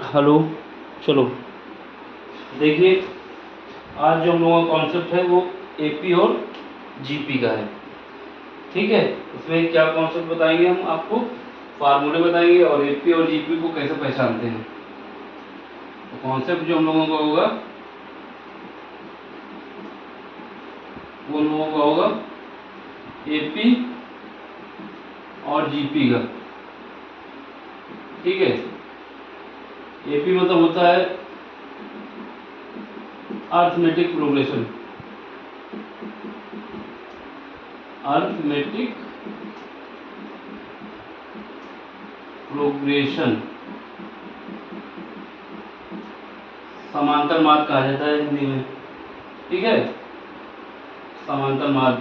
Hello. चलो देखिए, आज जो हम लोगों का कॉन्सेप्ट है वो एपी और जीपी का है। ठीक है, इसमें क्या कॉन्सेप्ट बताएंगे, हम आपको फार्मूले बताएंगे और एपी और जीपी को कैसे पहचानते हैं। तो कॉन्सेप्ट जो हम लोगों का होगा वो हम लोगों का होगा एपी और जीपी का। ठीक है, एपी मतलब होता है अर्थमेटिक प्रोग्रेशन। अर्थमेटिक प्रोग्रेशन समांतर मार्ग कहा जाता है हिंदी में। ठीक है, समांतर मार्ग।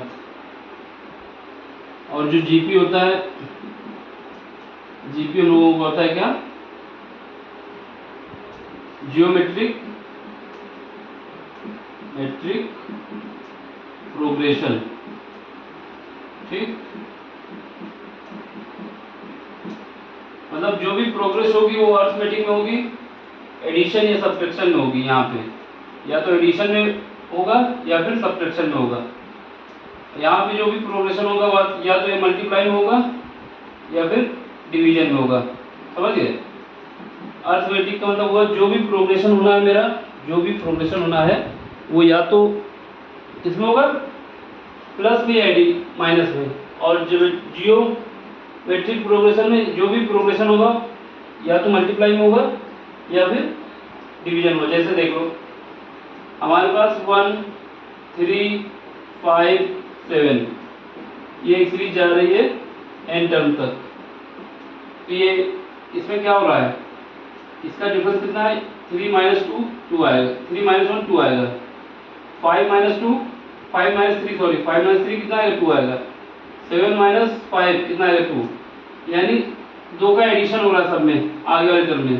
और जो जीपी होता है, जीपी हम लोगों को होता है क्या, जियोमेट्रिक प्रोग्रेशन। ठीक, मतलब जो भी प्रोग्रेस होगी वो अर्थमेटिक में होगी, एडिशन या सब्ट्रैक्शन में होगी। यहाँ पे या तो एडिशन में होगा या फिर सब्ट्रैक्शन में होगा। यहाँ पे जो भी प्रोग्रेशन होगा वह या तो ये मल्टीप्लाई में होगा या फिर डिवीजन में होगा। समझ गए? अर्थमेटिक का मतलब हुआ जो भी प्रोग्रेशन होना है मेरा, जो भी प्रोग्रेशन होना है वो या तो किसमें होगा, प्लस में या माइनस में। और जो जियोमेट्रिक प्रोग्रेशन में जो भी प्रोग्रेशन होगा या तो मल्टीप्लाई में होगा या फिर डिवीजन में। जैसे देख लो, हमारे पास 1 3 5 7 ये एक सीरीज जा रही है एन टर्म तक। तो ये इसमें क्या हो रहा है, इसका डिफरेंस कितना है, 3 - 2 2 आएगा, 3 - 1 2 आएगा, 5 - 2 5 - 3 सॉरी 5 - 3 कितना आएगा, 2 आएगा, 7 - 5 कितना आएगा, 2। यानी 2 का एडिशन हो रहा है सब में आगे वाले टर्म में।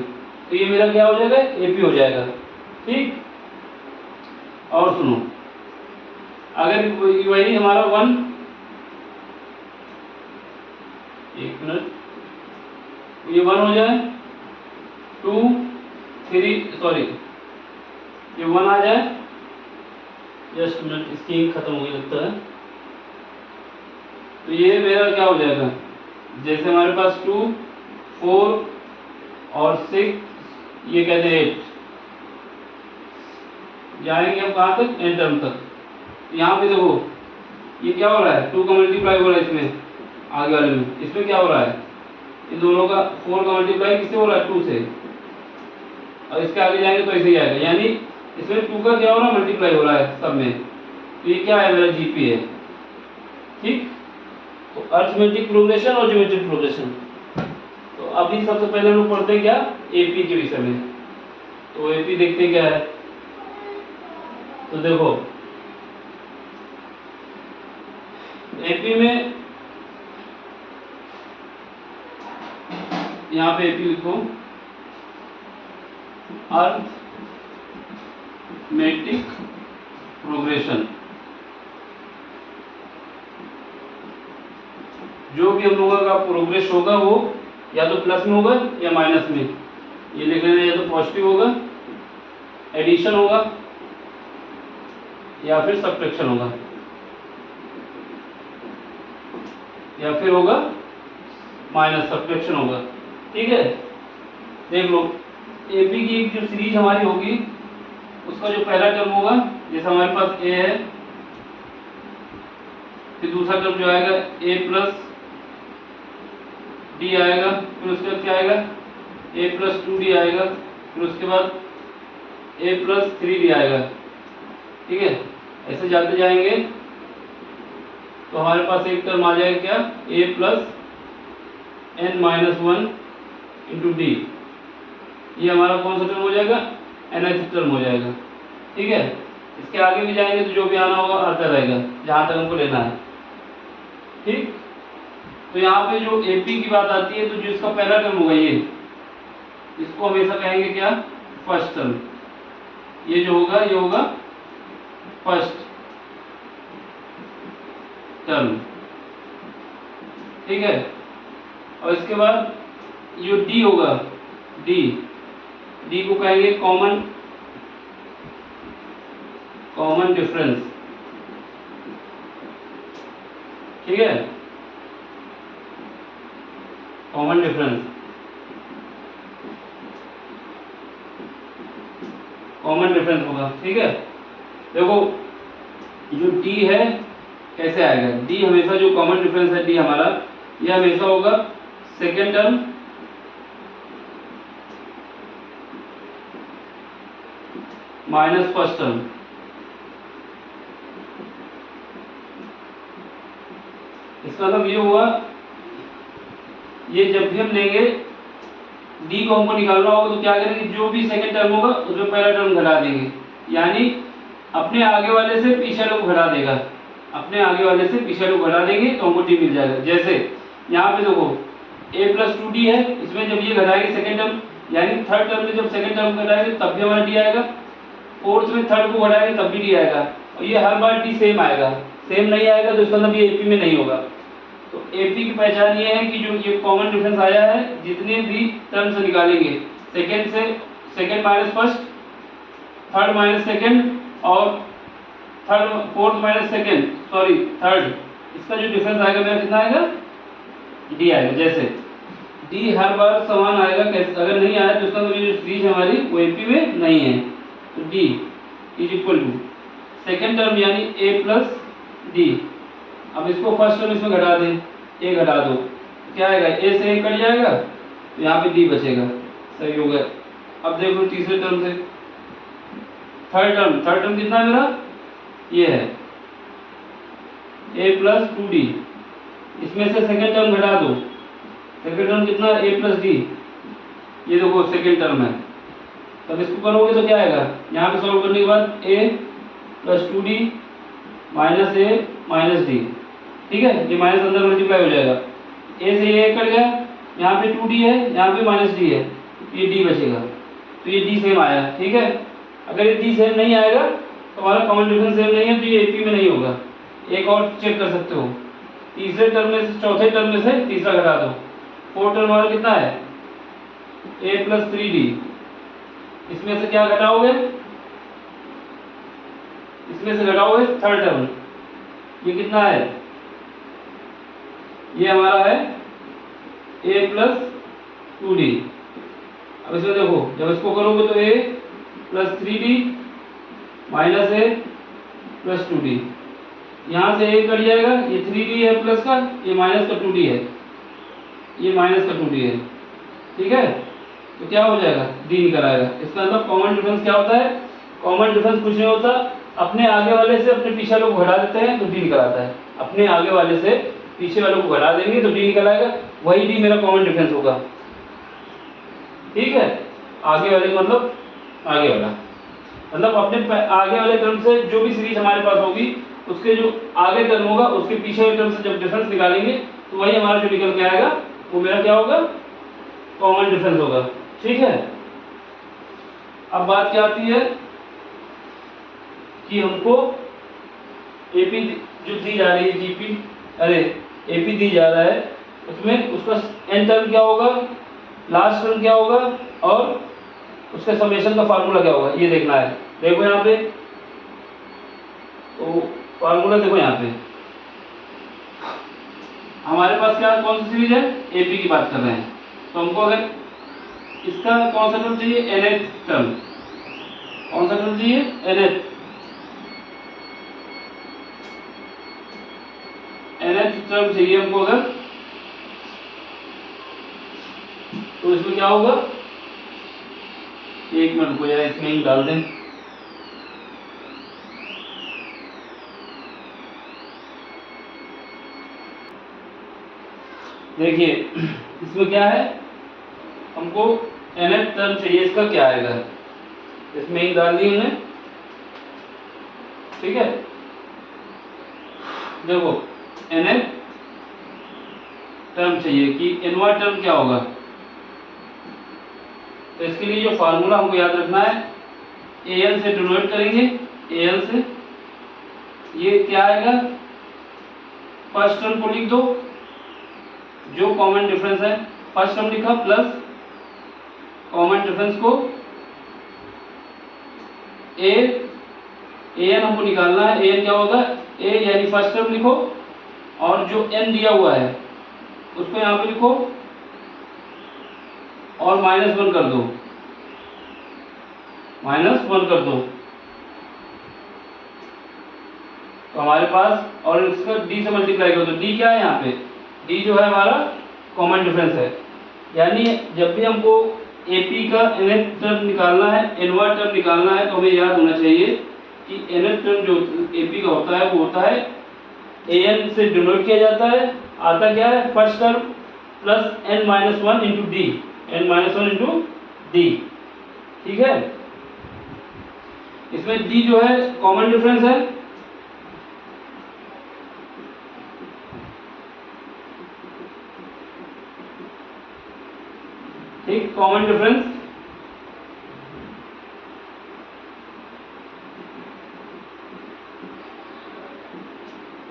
तो ये मेरा क्या हो जाएगा, एपी हो जाएगा। ठीक, और सुनो, अगर वही हमारा 1 1 मिनट, ये 1 हो जाए, 2 3 सॉरी ये 1 आ जाए, जस्ट मिनट इसकी इंक खत्म हो गई लगता है। तो ये मेरा क्या हो जाएगा, जैसे हमारे पास 2 4 और 6 ये कहते हैं 8, जाएंगे हम कहाँ तक, एन टर्म तक। यहाँ पे देखो ये क्या हो रहा है, 2 का मल्टीप्लाई हो रहा है इसमें आगे वाले में, इसमें क्या हो रहा है, इन दोनों का 4 का मल्टीप्लाई किससे हो रहा है, 2 से। और इसके आगे जाएंगे तो ऐसे ही आएगा, यानी इसमें 2 का क्या हो रहा है, मल्टीप्लाई हो रहा है सब में। तो ये क्या है, मेरा जीपी है। ठीक, तो अर्थमेटिक प्रोग्रेशन और ज्योमेट्रिक प्रोग्रेशन। तो अभी सबसे पहले हम लोग पढ़ते हैं क्या, एपी के विषय में। तो एपी देखते हैं क्या है। तो देखो एपी में यहाँ पे एपी लिखो, अर्थमेटिक प्रोग्रेशन। जो भी हम लोगों का प्रोग्रेस होगा वो या तो प्लस में होगा या माइनस में। ये लिख लेना, या तो पॉजिटिव होगा, एडिशन होगा या फिर सब्ट्रैक्शन होगा या फिर होगा माइनस, सब्ट्रैक्शन होगा। ठीक है, देख लो एपी की एक जो सीरीज हमारी होगी उसका जो पहला टर्म होगा, जैसे हमारे पास ए है, फिर दूसरा टर्म जो आएगा ए प्लस डी आएगा, फिर उसके बाद क्या आएगा, ए प्लस 2d आएगा, फिर उसके बाद ए प्लस 3d आएगा। ठीक है, ऐसे जाते जाएंगे तो हमारे पास एक टर्म आ जाएगा क्या, a plus n - 1 into d. ये हमारा कौन सा टर्म हो जाएगा, nth टर्म हो जाएगा। ठीक है, इसके आगे भी जाएंगे तो जो भी आना होगा आता रहेगा जहां तक हमको लेना है। ठीक, तो यहाँ पे जो एपी की बात आती है तो जो इसका पहला टर्म होगा ये, इसको हमेशा कहेंगे क्या, फर्स्ट टर्म। ये जो होगा ये होगा फर्स्ट टर्म। ठीक है, और इसके बाद जो डी होगा, डी डी को कहेंगे कॉमन डिफरेंस, ठीक है, कॉमन डिफरेंस, कॉमन डिफरेंस होगा, ठीक है। देखो जो डी है कैसे आएगा, डी हमेशा जो कॉमन डिफरेंस है डी हमारा, ये हमेशा होगा second term minus first term. इसका मतलब ये हुआ, ये जब भी हम लेंगे डी को हमको निकालना होगा तो क्या करेंगे, जो भी सेकंड टर्म होगा उसमें पहला टर्म घटा देंगे, यानी अपने आगे वाले से पीछे लोग घटा देगा, अपने आगे वाले से पीछे लोग घटा देंगे तो हमको डी मिल जाएगा। जैसे यहाँ पे देखो a प्लस 2d है, इसमें जब ये घटाएंगे सेकंड टर्म, यानी थर्ड टर्म में जब सेकंड टर्म घटाएंगे तब भी हमारा डी आएगा, फोर्थ में थर्ड को घटाएंगे तब भी डी आएगा, और ये हर बार डी सेम आएगा, सेम नहीं आएगा तो इसका मतलब ये एपी में नहीं होगा। तो एपी की पहचान ये है कि जो ये कॉमन डिफरेंस आया है, जितने भी टर्म से निकालेंगे, second minus first, third minus second और fourth minus second, sorry third, इसका जो डिफरेंस आएगा मेरा कितना आएगा, डी आएगा। जैसे डी हर बार समान आएगा, कैसे, अगर नहीं आया तो इसका मतलब जो सीरीज हमारी वो एपी में नहीं है, तो D is equal to second term यानी ए प्लस डी। अब इसको फर्स्ट टर्म इसमें घटा दें, ए घटा दो, क्या आएगा, ए से ए कट जाएगा तो यहाँ पे डी बचेगा, सही हो गया। अब देख लो तीसरे टर्म से, थर्ड टर्म कितना है मेरा, ये है a प्लस 2d, इसमें से सेकेंड टर्म घटा दो, सेकेंड टर्म कितना, a प्लस डी, ये देखो सेकेंड टर्म है। तब इसको करोगे तो क्या आएगा, यहाँ पे सॉल्व करने के बाद a plus 2d minus a minus D, ठीक है, ये माइनस अंदर मल्टीप्लाई हो जाएगा, a से a कट गया, यहाँ पे 2d है, यहाँ पे माइनस डी है, ये d बचेगा, तो ये d सेम आया, ठीक है। अगर ये d सेम नहीं आएगा तो हमारा कॉमन डिफरेंस सेम नहीं है तो ये एपी में नहीं होगा। एक और चेक कर सकते हो, तीसरे टर्म में से चौथे टर्म में से तीसरा घटा दो, फोर्थ टर्म हमारा कितना है, a प्लस 3d, इसमें से क्या घटाओगे, इसमें से घटाओगे थर्ड टर्म, ये कितना है, ये हमारा है a प्लस 2d। अब इसमें देखो जब इसको करोगे तो a plus 3d minus a plus 2d, यहाँ से a कट जाएगा, ये 3d है प्लस का, ये माइनस का 2d है, ये माइनस का 2d है, ठीक है। तो क्या हो जाएगा, d निकल आएगा। इसका मतलब कॉमन डिफरेंस क्या होता है, कॉमन डिफरेंस कुछ नहीं होता, अपने आगे वाले से अपने पीछे वाले को घटा देते हैं तो d निकल आता है, अपने आगे वाले से पीछे वाले को घटा देंगे तो d निकल आएगा, वही d मेरा कॉमन डिफरेंस होगा, ठीक है। आगे वाले मतलब आगे वाला, मतलब अपने आगे वाले टर्म से जो भी सीरीज हमारे पास होगी उसके जो आगे टर्म होगा उसके पीछे वाले टर्म से जब डिफरेंस निकालेंगे तो वही हमारा जो निकल के आएगा वो मेरा क्या होगा, कॉमन डिफरेंस होगा, ठीक है। अब बात क्या आती है कि हमको एपी जो दी जा रही है, जीपी अरे एपी दी जा रहा है, उसमें उसका एन टर्म क्या होगा, लास्ट टर्म क्या होगा और उसके समेशन का फार्मूला क्या होगा, ये देखना है। देखो यहाँ पे तो फार्मूला देखो, यहाँ पे हमारे पास क्या कौन सी सीरीज है, एपी की बात कर रहे हैं, तो हमको अगर इसका कौन सा टर्म चाहिए, nth टर्म, कौन सा टर्म चाहिए, nth टर्म चाहिए हमको अगर, तो इसमें क्या होगा, एक मिनट को यार इसमें ही डाल दें, देखिए इसमें क्या है, हमको nth टर्म चाहिए, इसका क्या आएगा, इसमें ही डाल दी हमने, ठीक है। देखो nth टर्म चाहिए कि nवां टर्म क्या होगा, तो इसके लिए जो फार्मूला हमको याद रखना है, an से डिनोट करेंगे, an से, ये क्या आएगा, फर्स्ट टर्म को लिख दो जो कॉमन डिफरेंस है, फर्स्ट टर्म लिखा प्लस कॉमन डिफरेंस को ए एन हमको निकालना है। एन क्या होगा, ए यानी फर्स्ट टर्म लिखो और जो एन दिया हुआ है उसको यहाँ पे लिखो और -1 कर दो, -1 कर दो तो हमारे पास, और इसका डी से मल्टीप्लाई कर दो। डी क्या है यहाँ पे, डी जो है हमारा कॉमन डिफरेंस है। यानी जब भी हमको एपी का nth टर्म निकालना है, nवां टर्म निकालना है, तो हमें याद होना चाहिए कि nth टर्म जो एपी का होता है वो होता है an से डिनोट किया जाता है, आता क्या है first term plus n-1 into D, n-1 into D. ठीक है, इसमें डी जो है कॉमन डिफरेंस है, ठीक, कॉमन डिफरेंस।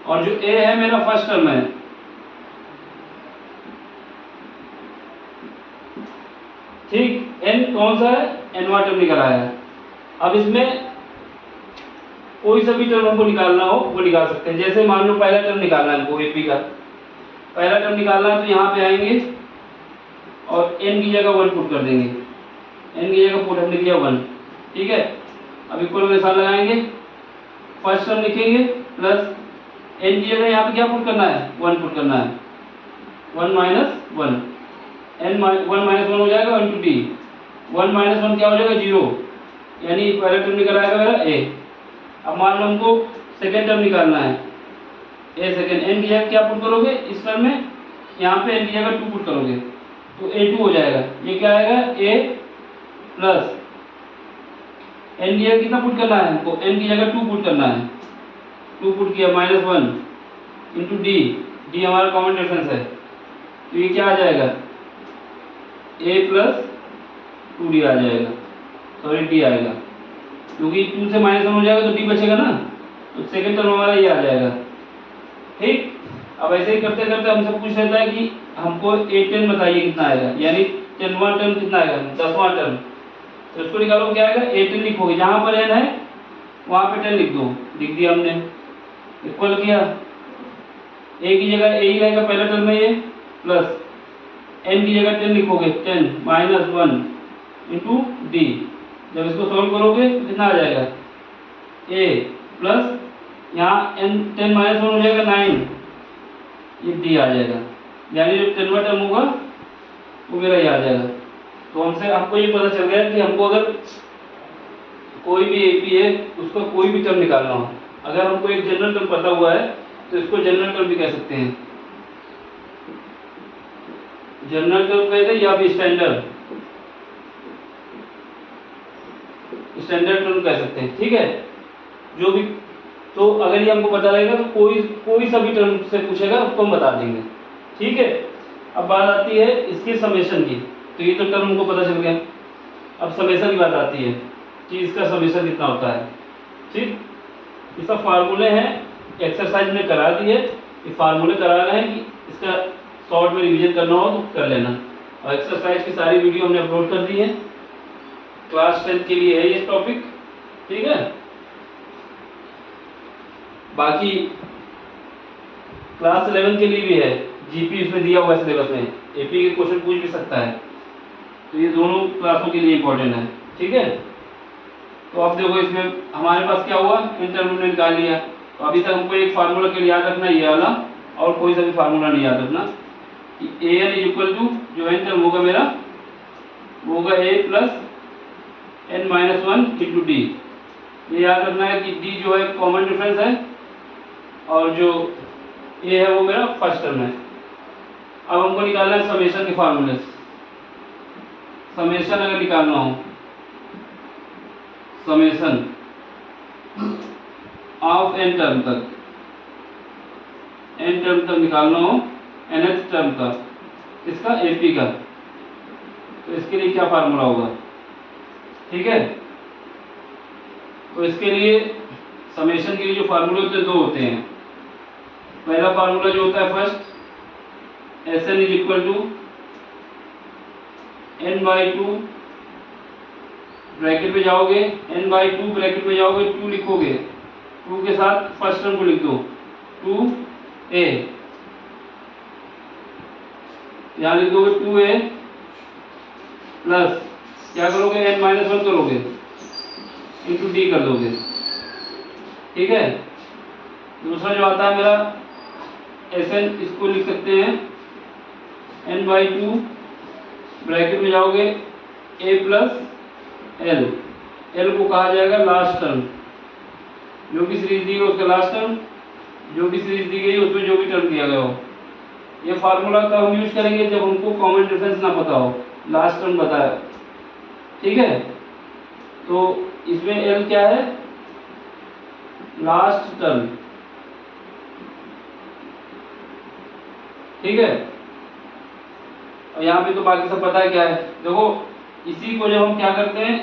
और जो ए है मेरा फर्स्ट टर्म है, ठीक, एन कौन सा है, एनवां टर्म निकल आया है। अब इसमें कोई सा भी टर्म हमको निकालना हो वो निकाल सकते हैं। जैसे मान लो पहला टर्म निकालना है हमको, एपी का पहला टर्म निकालना है, तो यहाँ पे आएंगे और n की जगह 1 पुट कर देंगे, n की जगह पुट हमने किया 1, ठीक है। अब इक्वल के साथ लगाएंगे, फर्स्ट टर्म लिखेंगे प्लस n की जगह यहाँ पे क्या पुट करना है, 1 पुट करना है, 1 - 1, n 1 - 1 हो जाएगा 1 टू डी, 1 - 1 क्या हो जाएगा 0, यानी पहला टर्म निकल आएगा मेरा a। अब मान लो हमको सेकेंड टर्म निकालना है, a सेकेंड, n की जगह क्या पुट करोगे इस टर्म में, यहाँ पे n की जगह 2 पुट करोगे तो a2 हो जाएगा। ये क्या आएगा a प्लस n की जगह कितना पुट करना है हमको, n की जगह 2 पुट करना है, 2 पुट किया -1 इंटू डी, डी हमारा कॉमन डिफरेंस है, तो ये क्या आ जाएगा a प्लस 2d आ जाएगा, सॉरी d आएगा, क्योंकि 2 से -1 हो जाएगा तो d बचेगा ना, तो सेकेंड टर्म हमारा ये आ जाएगा। ठीक, अब ऐसे ही करते करते हमसे पूछ लेता है कि हमको a10 बताइए कितना आएगा, यानी 10वां टर्म कितना आएगा, 10वां टर्म, तो इसको निकालो क्या आएगा, a10 लिखोगे, जहाँ पर n है वहाँ पे 10 लिख दो, लिख दिया हमने, इक्वल किया, a की जगह a ही रहेगा पहला टर्म में ये, प्लस n की जगह 10 लिखोगे, 10 -1 इंटू डी, जब इसको सॉल्व करोगे तो कितना आ जाएगा a प्लस यहाँ n 10 - 1 हो जाएगा 9, ये d आ जाएगा, यानी जो 10वां टर्म होगा वो मेरा ये आ जाएगा। तो हमसे आपको ये पता चल गया कि हमको अगर कोई भी एपी है उसका कोई भी टर्म निकालना हो, अगर हमको एक जनरल टर्म पता हुआ है तो इसको जनरल टर्म भी कह सकते हैं, जनरल टर्म कहते हैं या फिर स्टैंडर्ड टर्म कह सकते हैं, ठीक है, जो भी। तो अगर ये हमको पता लगेगा तो कोई सा भी टर्म से पूछेगा उसको हम बता देंगे, ठीक है। अब बात आती है इसके समेशन की, तो ये तो टर्म हमको पता चल गया, अब समेशन की बात आती है कि इसका समेशन कितना होता है, ठीक। ये सब फार्मूले हैं, एक्सरसाइज में करा दिए, ये फार्मूले करा रहे हैं कि इसका शॉर्ट में रिवीजन करना हो तो कर लेना, और एक्सरसाइज की सारी वीडियो हमने अपलोड कर दी है, क्लास 10 के लिए है ये टॉपिक, ठीक है। बाकी क्लास 11 के लिए भी है, जीपी इसमें दिया हुआ है सिलेबस में, एपी के क्वेश्चन पूछ भी सकता है, तो ये दोनों क्लासों के लिए इंपॉर्टेंट है, ठीक है। तो अब देखो इसमें हमारे पास क्या हुआ, इंटरवल ने निकाल लिया, तो अभी तक हमको एक फार्मूला के लिए याद रखना ये वाला, और कोई सा भी फार्मूला नहीं याद रखना, कि ए एन इक्वल टू जो एन टर्म होगा मेरा वो होगा a plus n-1 into d. ये याद रखना है कि d जो है कॉमन डिफरेंस है और जो a है वो मेरा फर्स्ट टर्म है। अब हमको निकालना है समेशन के फार्मूले, समेशन अगर निकालना हो, समेशन ऑफ n टर्म तक, n टर्म तक निकालना हो, nth टर्म का, इसका AP का, तो इसके लिए क्या फार्मूला होगा, ठीक है। तो इसके लिए समेशन के लिए जो फार्मूले होते हैं दो होते हैं। पहला फार्मूला जो होता है first, Sn is equal to n/2 bracket में जाओगे, n/2 ब्रैकेट में जाओगे, 2 लिखोगे, 2 के साथ फर्स्ट टर्म को लिख दो 2a, यहाँ लिख दोगे 2a प्लस क्या करोगे, n-1 करोगे इंटू d कर दोगे। ठीक है, दूसरा जो आता है मेरा Sn, इसको लिख सकते हैं n/2 ब्रैकेट में जाओगे a प्लस l, l को कहा जाएगा लास्ट टर्म, जो भी सीरीज दी गई उसका लास्ट टर्म, जो भी सीरीज दी गई उसमें जो भी टर्म दिया गया हो। ये फार्मूला का हम यूज करेंगे जब हमको कॉमन डिफरेंस ना पता हो, लास्ट टर्म बताया। ठीक है, तो इसमें l क्या है, लास्ट टर्म। ठीक है, और यहाँ पे तो बाकी सब पता है क्या है। देखो इसी को जब हम क्या करते हैं,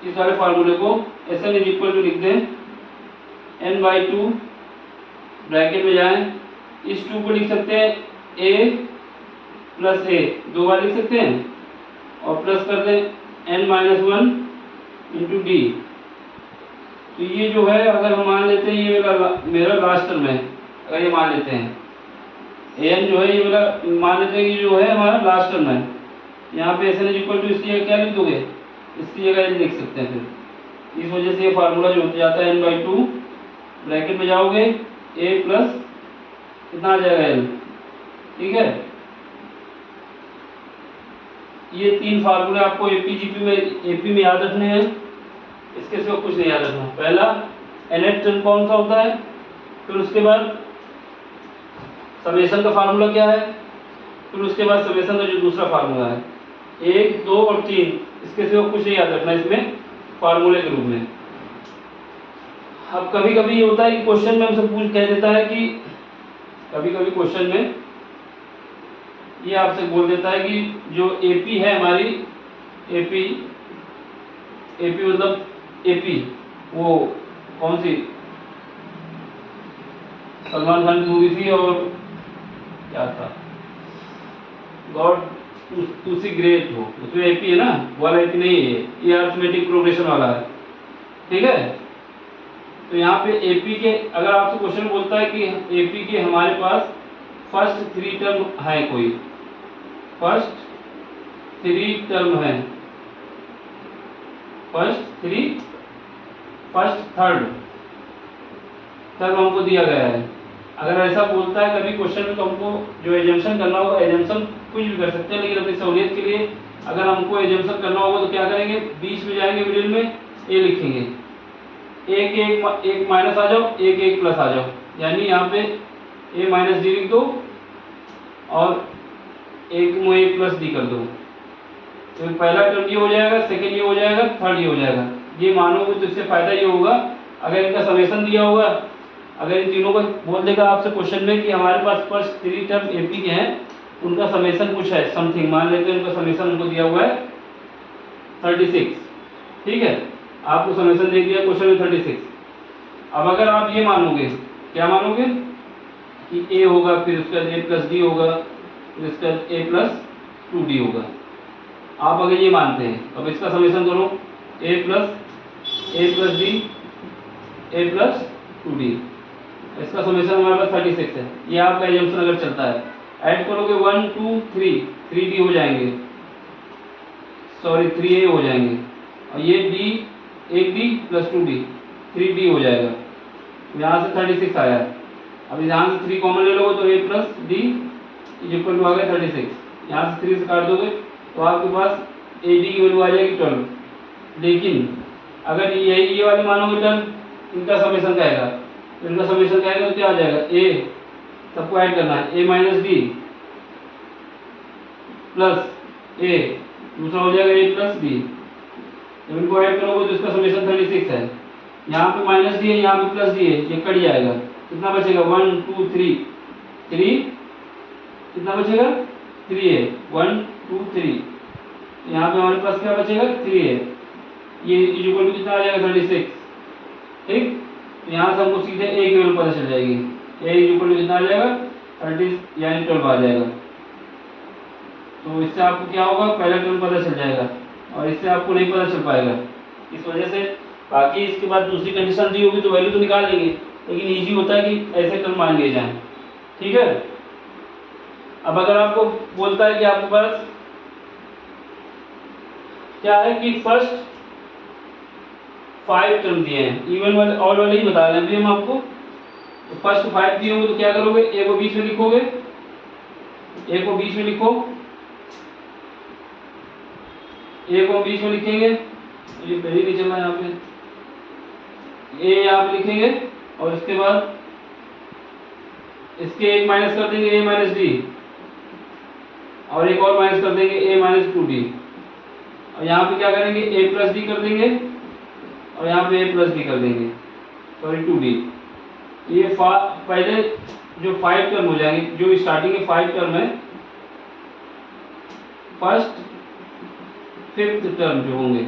इस वाले फार्मूले को Sn इज इक्वल टू लिख दें n/2 ब्रैकेट में जाएं, इस 2 को लिख सकते हैं a प्लस a, 2 बार लिख सकते हैं, और प्लस कर दें n-1 इंटू डी। तो ये जो है अगर हम मान लेते हैं ये मेरा लास्ट टर्म है, अगर ये मान लेते हैं an जो है ये मेरा मान लेते हैं कि जो है हमारा लास्ट टर्म है। यहाँ पे Sn इज इक्वल टू इसकी जगह क्या लिख दोगे, इसकी जगह n लिख सकते हैं। फिर इस वजह से ये फार्मूला जो हो जाता है n/2 ब्रैकेट में जाओगे a प्लस कितना आ जाएगा l। ठीक है, ये 3 फार्मूले आपको एपी में याद रखने हैं, इसके सिवा कुछ नहीं याद रखना। पहला nth टर्म कौन सा होता है, फिर उसके बाद समेशन का फार्मूला क्या है, फिर उसके बाद समेशन का जो दूसरा फार्मूला है, 1, 2 और 3, इसके सिवा कुछ नहीं याद रखना इसमें फार्मूले के रूप में। अब कभी कभी ये होता है कि क्वेश्चन में हमसे पूछ कह देता है कि कभी कभी क्वेश्चन में ये आपसे बोल देता है कि जो एपी है हमारी, एपी मतलब एपी वो कौन सी सलमान खान की मूवी थी और क्या था, गॉड टू सी ग्रेट हो, उसमें एपी है ना, वाला एपी नहीं है, ये अरिथमेटिक प्रोग्रेशन वाला है। ठीक है, तो यहाँ पे एपी के अगर आपसे क्वेश्चन बोलता है कि एपी के हमारे पास फर्स्ट 3 टर्म है, कोई फर्स्ट 3 टर्म है, फर्स्ट थर्ड टर्म हमको दिया गया है। अगर ऐसा बोलता है कभी क्वेश्चन में तो हमको जो एजम्पशन करना होगा, एजम्पशन कुछ भी कर सकते हैं, लेकिन अपनी सहूलियत के लिए अगर हमको एजम्पशन करना होगा तो क्या करेंगे, बीच में जाएंगे, मिडिल में ए लिखेंगे, एक माइनस आ जाओ, एक प्लस आ जाओ, यानी यहाँ पे a माइनस डी लिख दो और एक में a प्लस डी कर दो। तो पहला टर्म ये हो जाएगा, सेकेंड ये हो जाएगा, थर्ड ये हो जाएगा। ये मानोगे तो इससे फायदा ये होगा, अगर इनका समेशन दिया होगा, अगर इन तीनों को बोल देगा आपसे क्वेश्चन में कि हमारे पास फर्स्ट 3 टर्म एपी के हैं, उनका समेशन कुछ है समथिंग, मान लेते हैं उनका समेशन उनको दिया हुआ है 36। ठीक है, आपको समेशन दे दिया क्वेश्चन में 36। अब अगर आप ये मानोगे, क्या मानोगे कि a होगा, फिर उसका a प्लस डी होगा, फिर इसका a प्लस 2d होगा। आप अगर ये मानते हैं, अब इसका समेशन करो, a plus D, a plus 2d, इसका समेशन हमारे पास 36 है। ये आपका एजम्पशन अगर चलता है, ऐड करोगे 1 2 3, 3d हो जाएंगे, सॉरी 3a हो जाएंगे, और ये d, एक d प्लस 2d, 3d हो जाएगा। यहाँ से 36 आया, अब यहाँ से 3 कॉमन ले लोगे तो a plus D equal to आ गया 36। यहाँ से 3 से काट दोगे तो आपके पास ए डी की वैल्यू आ जाएगी 12। लेकिन अगर ये वाली मानोगे टर्म, इनका समेशन कहेगा, तो इनका समेशन कहेगा तो क्या आ जाएगा, a सबको ऐड करना है, a minus D plus a, दूसरा हो जाएगा a प्लस b। जब इनको ऐड करोगे तो इसका समेशन 36 है। यहाँ पे माइनस डी है, यहाँ पे प्लस डी है, ये कट जाएगा, कितना बचेगा 1 2 3, 3 कितना बचेगा 3 है, 1 2 3, यहाँ पे हमारे पास क्या बचेगा 3 है, ये इक्वल टू कितना आ जाएगा 36। ठीक, तो यहाँ से हमको सीधे a की वैल्यू पता चल जाएगी, a इक्वल टू कितना आ जाएगा 30 यानी 12 आ जाएगा। तो इससे आपको क्या होगा, पहला टर्म पता चल जाएगा, और इससे आपको नहीं पता चल पाएगा। इस वजह से बाकी इसके बाद दूसरी कंडीशन दी होगी तो वैल्यू तो निकाल लेंगे, लेकिन ईजी होता है कि ऐसे क्रम मान लिए जाएं। ठीक है। अब अगर आपको बोलता है कि आपके पास क्या है कि फर्स्ट 5 टर्म दिए हैं, इवन वाले ऑड वाले ही बता रहे हैं अभी हम आपको। तो फर्स्ट 5 दिए होंगे तो क्या करोगे, ए को बीच में लिखोगे, ए को बीच में लिखो, ए को बीच में लिखेंगे, ये पहले नहीं चलना यहाँ पे, ए यहाँ पे लिखेंगे और इसके बाद इसके एक माइनस कर देंगे, ए माइनस डी, और एक और माइनस कर देंगे, ए माइनस 2d, और यहाँ पे क्या करेंगे, ए प्लस डी कर देंगे और यहाँ पे ए प्लस डी कर देंगे, सॉरी 2d। ये पहले जो 5 टर्म हो जाएंगे, जो स्टार्टिंग के 5 टर्म है, फर्स्ट 5th टर्म जो होंगे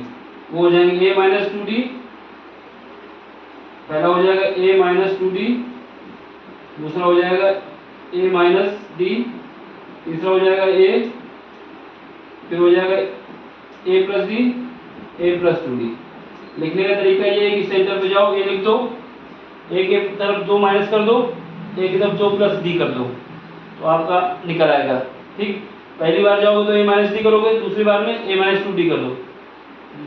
वो हो जाएंगे a माइनस 2d, पहला हो जाएगा a माइनस 2d, दूसरा हो जाएगा a माइनस d, तीसरा हो जाएगा a, फिर हो जाएगा a plus D, a plus 2d। लिखने का तरीका ये है कि सेंटर पे जाओ, a लिख दो, a के तरफ 2 माइनस कर दो, a की तरफ 2 प्लस d कर दो, तो आपका निकल आएगा। ठीक, पहली बार जाओगे तो a माइनस डी करोगे, दूसरी बार में a माइनस 2d कर दो,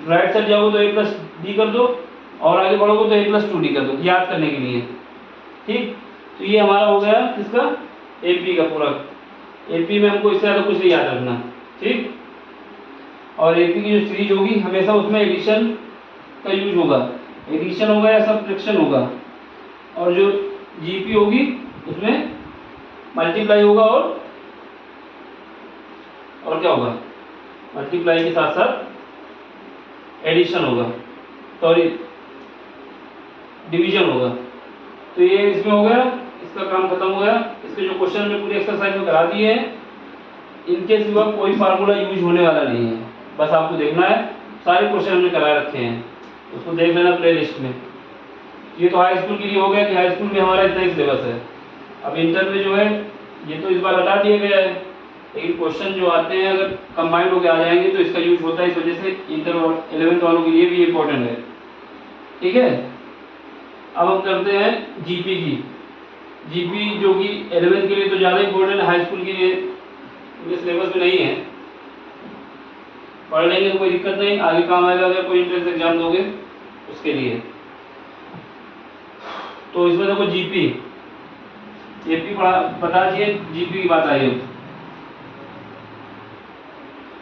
राइट साइड जाओगे तो a प्लस डी कर दो, और आगे बढ़ोगे तो a प्लस 2d कर दो, याद करने के लिए। ठीक, तो ये हमारा हो गया किसका, एपी का पूरा। एपी में हमको इससे ज़्यादा कुछ नहीं याद रखना। ठीक, और एपी की जो सीरीज होगी हमेशा उसमें एडिशन का यूज होगा, एडिशन होगा या सब्ट्रैक्शन होगा, और जो जीपी होगी उसमें मल्टीप्लाई होगा और क्या होगा, मल्टीप्लाई के साथ साथ एडिशन होगा, सॉरी डिवीजन होगा। तो ये इसमें हो गया, इसका काम खत्म हो गया। इसके जो क्वेश्चन में पूरी एक्सरसाइज में करा दिए हैं, इनके सिवा कोई फार्मूला यूज होने वाला नहीं है, बस आपको देखना है, सारे क्वेश्चन हमने करा रखे हैं, उसको देख लेना प्ले लिस्ट में। ये तो हाई स्कूल के लिए हो गया कि हाई स्कूल में हमारा इतना ही सिलेबस है। अब इंटर में जो है ये तो इस बार हटा दिया गया है, लेकिन क्वेश्चन जो आते हैं अगर कंबाइंड होकर आ जाएंगे तो इसका यूज होता है, इस वजह से इंटर और 11th वालों के लिए भी इम्पोर्टेंट है। ठीक है, अब हम करते हैं जीपी की। जीपी जो कि 11th के लिए तो ज़्यादा इम्पोर्टेंट है, हाई स्कूल के लिए सिलेबस में नहीं है, पढ़ लेंगे तो कोई दिक्कत नहीं, आगे काम आएगा अगर कोई एंट्रेंस एग्जाम दोगे उसके लिए। तो इसमें देखो जीपी, एपी बता दिए, जीपी की बात आई है।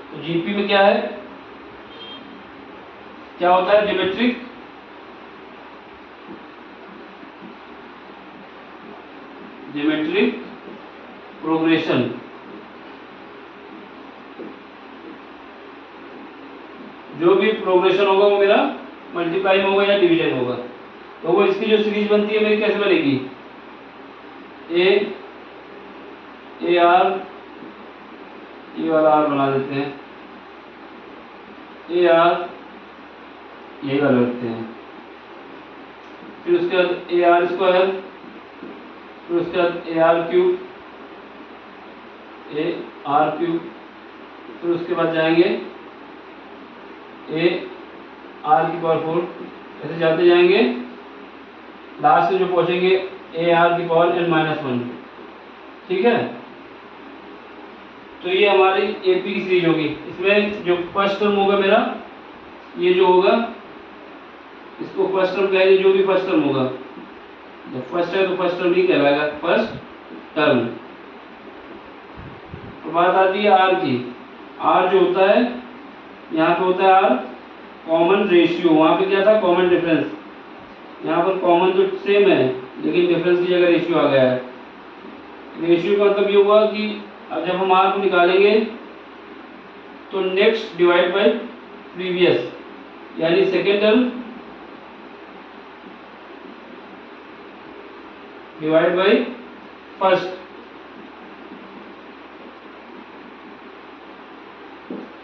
तो जीपी में क्या है, क्या होता है, ज्योमेट्रिक प्रोग्रेशन। जो भी प्रोग्रेशन होगा वो मेरा मल्टीप्लाई में होगा या डिवीजन होगा। तो वो इसकी जो सीरीज बनती है मेरी कैसे बनेगी, ए आर, ये वाला आर बना देते हैं, ए आर यही वाला रखते हैं, फिर उसके बाद ए आर स्क्वायर, फिर उसके बाद ए आर क्यूब, फिर उसके बाद जाएंगे ए आर की पावर 4, ऐसे जाते जाएंगे, लास्ट में जो पहुंचेंगे ए आर की पावर n-1। ठीक है, तो ये हमारी एपी की सीरीज होगी। इसमें जो फर्स्ट टर्म होगा मेरा, ये जो होगा इसको फर्स्ट टर्म कहेंगे, जो भी फर्स्ट टर्म होगा, जब फर्स्ट है तो फर्स्ट टर्म ही कहलाएगा, फर्स्ट टर्म। तो बात आती है आर की। आर जो होता है, यहाँ पे होता है आर कॉमन रेशियो, वहाँ पे क्या था, कॉमन डिफरेंस, यहाँ पर कॉमन तो सेम है लेकिन डिफरेंस की जगह रेशियो आ गया है। रेशियो का मतलब ये हुआ कि अब जब हम आर को निकालेंगे तो नेक्स्ट डिवाइड बाय प्रीवियस, यानी second term divide by first.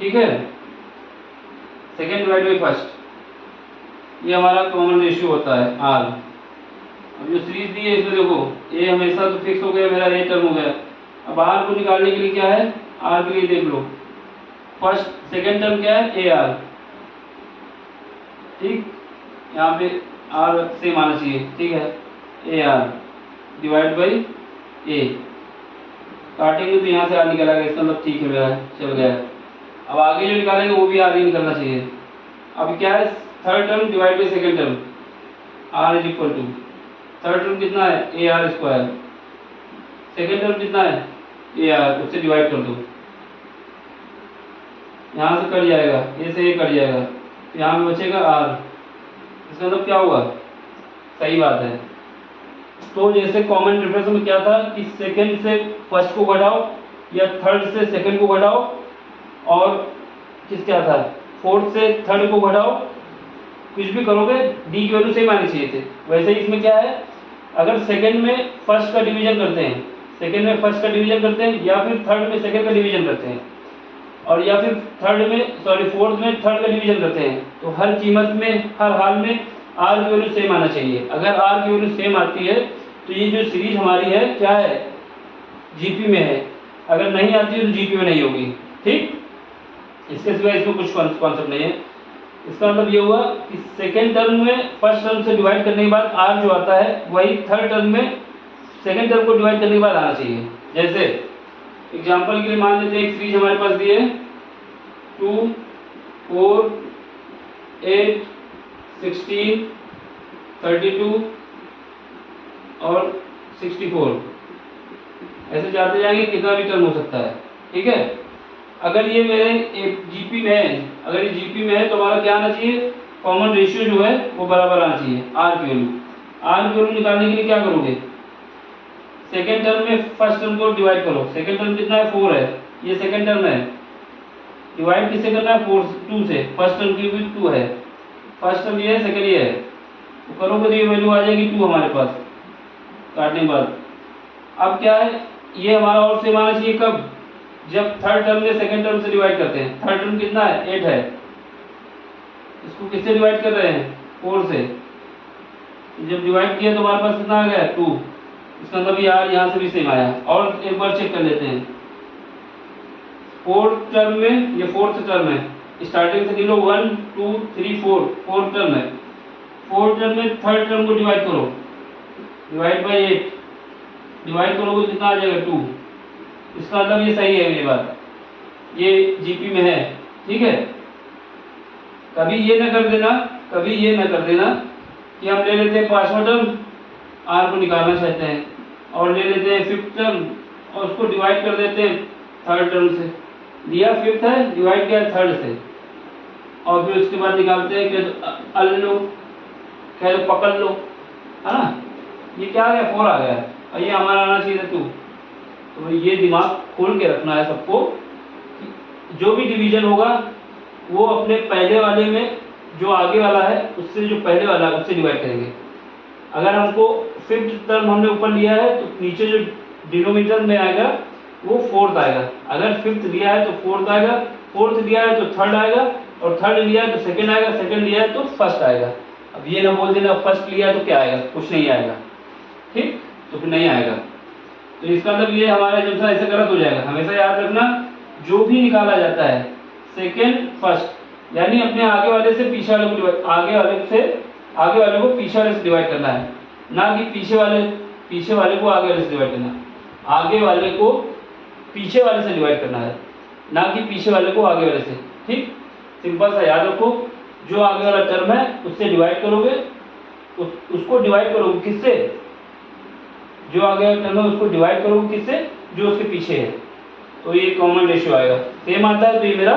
ठीक है, सेकेंड डिवाइड बाय फर्स्ट, ये हमारा कॉमन रेशियो होता है आर। अब जो सीरीज दी है इसमें देखो, ए हमेशा तो फिक्स हो गया, मेरा ए टर्म हो गया। अब आर को निकालने के लिए क्या है, आर के लिए देख लो, फर्स्ट सेकेंड टर्म क्या है, ए आर। ठीक, यहाँ पे आर सेम आना चाहिए, ठीक है, ए आर डिवाइड बाई ए, काटेंगे तो यहाँ से आर निकल आएगा, इसका मतलब ठीक है मेरा, चल गया। अब आगे जो निकालेंगे वो भी आर ही निकलना चाहिए। अब क्या है, third term divide by second term, r is equal to, third term कितना है, a r square, second term कितना है, ए आर, उससे डिवाइड कर दो, यहाँ से कट जाएगा, ए से ए कट जाएगा, तो यहाँ में बचेगा आर, इसका मतलब क्या होगा, सही बात है। तो जैसे कॉमन डिफरेंस में क्या था कि सेकंड से फर्स्ट को घटाओ या थर्ड से सेकंड को घटाओ, और किस क्या था, फोर्थ से थर्ड को घटाओ, कुछ भी करोगे डी की वैल्यू सेम आनी चाहिए थे। वैसे ही इसमें क्या है, अगर सेकंड में फर्स्ट का डिवीजन करते हैं, सेकंड में फर्स्ट का डिवीजन करते हैं, या फिर थर्ड में सेकंड का डिवीजन करते हैं, और या फिर फोर्थ में थर्ड का डिवीजन करते हैं, तो हर कीमत में, हर हाल में आर की वैल्यू सेम आना चाहिए। अगर आर की वैल्यू सेम आती है तो ये जो सीरीज हमारी है क्या है, जीपी में है, अगर नहीं आती है तो जीपी में नहीं होगी। ठीक, इसके सिवाय इसमें कुछ कॉन्सेप्ट नहीं है। इसका मतलब ये हुआ कि सेकेंड टर्म में फर्स्ट टर्म से डिवाइड करने के बाद आर जो आता है वही थर्ड टर्म में सेकेंड टर्म को डिवाइड करने के बाद आना चाहिए। जैसे एग्जाम्पल के लिए मान लेते हैं एक सीरीज हमारे पास दी है 2, 4, 8, 16, 32 और 64, ऐसे जाते जाएंगे, कितना भी टर्म हो सकता है। ठीक है, अगर ये मेरे एक जीपी में है, अगर ये जीपी में है तो हमारा क्या आना चाहिए, कॉमन रेशियो जो है वो बराबर आना चाहिए आर की वैल्यू। आर की वैल्यू निकालने के लिए क्या करोगे, सेकेंड टर्म में फर्स्ट टर्म को डिवाइड करो, सेकेंड टर्म कितना है 4 है, ये सेकेंड टर्म है, डिवाइड किससे करना है 2 से, फर्स्ट टर्म की भी 2 है, फर्स्ट टर्म ये है, सेकेंड ये है, तो करोगे तो ये वैल्यू आ जाएगी 2 हमारे पास काटने के बाद। अब क्या है, ये हमारा और सेम आना चाहिए कब, जब थर्ड टर्म में सेकंड टर्म से डिवाइड करते हैं। थर्ड टर्म कितना है 8 है, इसको किससे डिवाइड कर रहे हैं 4 से, जब डिवाइड किया तो हमारे पास कितना आ गया 2, इसका मतलब यार यहाँ से भी सेम आया। और एक बार चेक कर लेते हैं, फोर्थ टर्म में, ये फोर्थ टर्म है, स्टार्टिंग से गिनो 1 2 3 4, फोर्थ टर्म है, फोर्थ टर्म में थर्ड टर्म को डिवाइड करो, डिवाइड बाई 8, डिवाइड करोगे कितना आ जाएगा 2, इसका मतलब ये सही है मेरी बात, ये जीपी में है। ठीक है, कभी ये ना कर देना, कभी ये ना कर देना कि हम ले लेते हैं पांचवा टर्म, आर को निकालना चाहते हैं, और ले लेते हैं फिफ्थ टर्म और उसको डिवाइड कर देते हैं थर्ड टर्म से, लिया फिफ्थ है, डिवाइड किया थर्ड से, और फिर उसके बाद निकालते हैं कि अल लो, कह लो पकड़ लो, है ना, ये क्या आ गया 4 आ गया, और ये हमारा आना चाहिए था 2। तो ये दिमाग खोल के रखना है सबको, जो भी डिवीजन होगा वो अपने पहले वाले में जो आगे वाला है उससे, जो पहले वाला है उससे डिवाइड करेंगे। अगर हमको फिफ्थ टर्म हमने ऊपर लिया है तो नीचे जो डिनोमिनेटर में आएगा वो फोर्थ आएगा, अगर फिफ्थ लिया है तो फोर्थ आएगा, फोर्थ लिया है तो थर्ड आएगा, और थर्ड लिया है तो सेकंड आएगा, सेकंड लिया है तो फर्स्ट आएगा। अब ये ना बोल देना फर्स्ट लिया है तो क्या आएगा, कुछ नहीं आएगा। ठीक, तो फिर नहीं आएगा, तो इसका मतलब ये हमारा जब ऐसे गलत हो जाएगा। हमेशा याद रखना, जो भी निकाला जाता है सेकंड फर्स्ट, यानी अपने आगे वाले से पीछे वाले को डिवाइड, आगे वाले को पीछे वाले से डिवाइड करना है, ना कि पीछे वाले को आगे वाले से डिवाइड करना है। आगे वाले को पीछे वाले से डिवाइड करना है, ना कि पीछे वाले को आगे वाले से। ठीक, सिंपल सा याद रखो, जो आगे वाला टर्म है उससे डिवाइड करोगे, उसको डिवाइड करोगे किससे, जो आगे वाला टर्म है उसको डिवाइड करोगे किससे, जो उसके पीछे है, तो ये कॉमन रेशियो आएगा। सेम आता है तो ये मेरा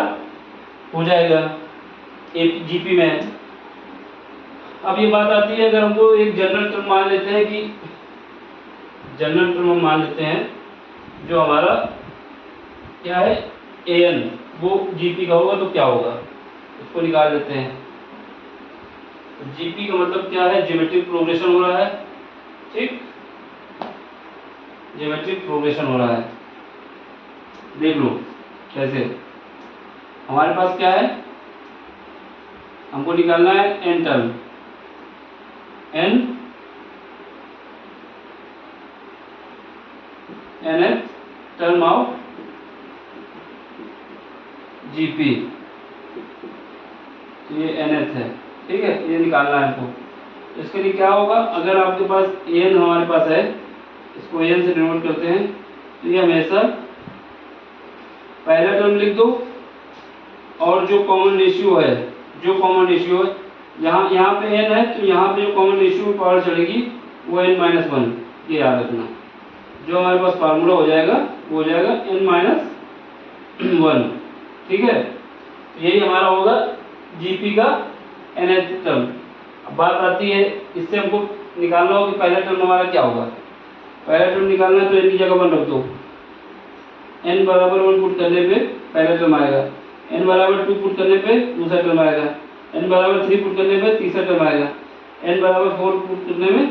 हो जाएगा एक जीपी में। अब ये बात आती है, अगर हमको एक जनरल टर्म मान लेते हैं कि जनरल टर्म हम मान लेते हैं जो हमारा क्या है an, वो जीपी का होगा तो क्या होगा, उसको निकाल लेते हैं। तो जीपी का मतलब क्या है, ज्योमेट्रिक प्रोग्रेशन हो रहा है। ठीक, ज्योमेट्रिक प्रोग्रेशन हो रहा है, देख लो कैसे। हमारे पास क्या है, हमको निकालना है n term, nth term of GP, ये nth है। ठीक है, ये निकालना है आपको। इसके लिए क्या होगा, अगर आपके पास एन हमारे पास है, इसको एन से डिनोट करते हैं, तो ये हमेशा पहला टर्म लिख दो और जो कॉमन रेशियो है, यहाँ पे n है तो यहाँ पे जो कॉमन रेशियो पावर चढ़ेगी वो n-1, ये याद रखना। जो हमारे पास फार्मूला हो जाएगा वो हो जाएगा n-1, ठीक है। यही हमारा होगा जीपी का nth टर्म। अब बात आती है, इससे हमको निकालना होगा कि पहला टर्म हमारा क्या होगा। पहला टर्म निकालना है तो n की जगह 1 रख दो, n बराबर 1 पुट करने पे पहला टर्म आएगा, n बराबर 2 पुट करने पे दूसरा टर्म आएगा, n बराबर 3 पुट करने पे तीसरा टर्म आएगा, n बराबर 4 पुट करने में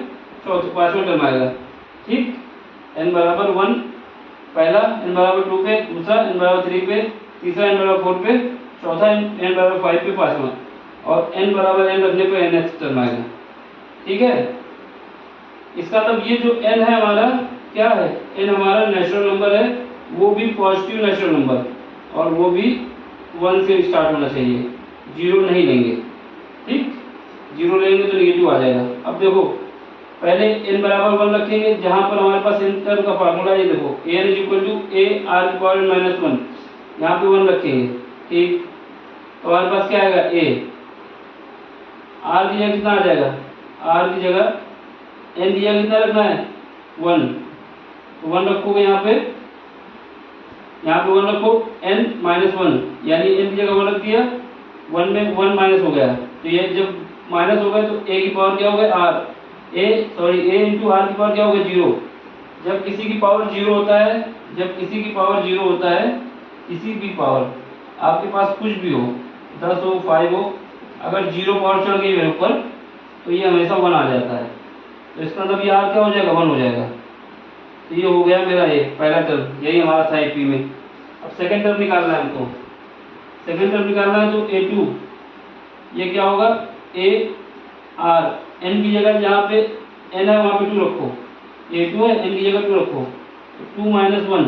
पांचवा टर्म आएगा, ठीक। n बराबर 1 पहला, n बराबर 2 पे दूसरा, n बराबर 3 पे तीसरा, n बराबर 4 पे चौथा, n बराबर 5 पे पांचवा, और n बराबर n रखने पे nth टर्म आएगा, ठीक है। इसका मतलब ये जो n है हमारा क्या है, n हमारा नेचुरल नंबर है, वो भी पॉजिटिव नेचुरल नंबर, और वो भी 1 से स्टार्ट होना चाहिए, 0 नहीं लेंगे, ठीक। 0 लेंगे तो नेगेटिव आ जाएगा। अब देखो पहले n बराबर 1 रखेंगे, जहां पर हमारे पास n टर्म का फार्मूला है, ये देखो n is equal to a r की पावर -1, यहाँ पे 1 रखेंगे, ठीक। तो हमारे पास क्या आएगा, a, r की जगह कितना आ जाएगा, r की जगह n की जगह कितना रखना है, 1, तो 1 रखोगे यहाँ पे 1 रखो, n-1, यानी n की जगह 1 रख दिया, 1 में 1 माइनस हो गया, तो ये जब माइनस हो गया तो a की पावर क्या हो गया, a इंटू आर की पावर क्या हो गया, 0। जब किसी की पावर 0 होता है, किसी भी पावर आपके पास कुछ भी हो, 10 हो 5 हो, अगर 0 पावर चढ़ गई मेरे ऊपर तो ये हमेशा 1 आ जाता है, तो इसका मतलब ये आर क्या हो जाएगा, 1 हो जाएगा। तो ये हो गया मेरा ये पहला टर्म, यही हमारा था एपी में। अब सेकंड टर्म निकालना है हमको, तो a2, ये क्या होगा, a r, n की जगह जहाँ पे n है वहाँ पे 2 रखो, a2 है, n की जगह 2 रखो, 2 - 1,